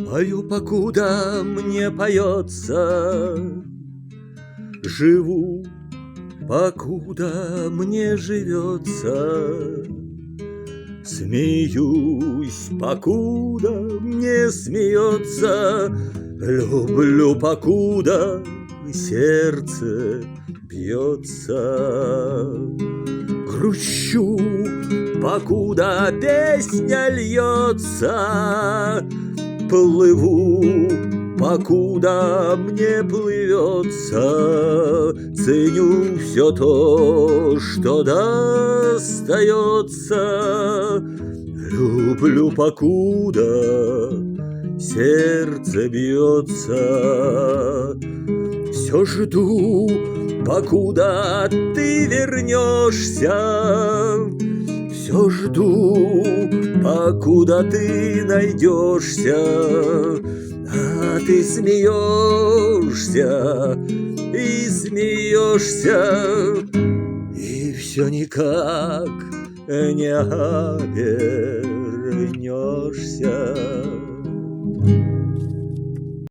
Пою, покуда мне поется, живу, покуда мне живется, смеюсь, покуда мне смеется, люблю, покуда сердце бьется, грущу, покуда песня льется, плыву, покуда мне плывется, ценю все то, что достается, люблю, покуда сердце бьется, все жду, покуда ты вернешься, все жду, покуда ты найдешься, а ты смеешься и смеешься, и все никак не обещаешься.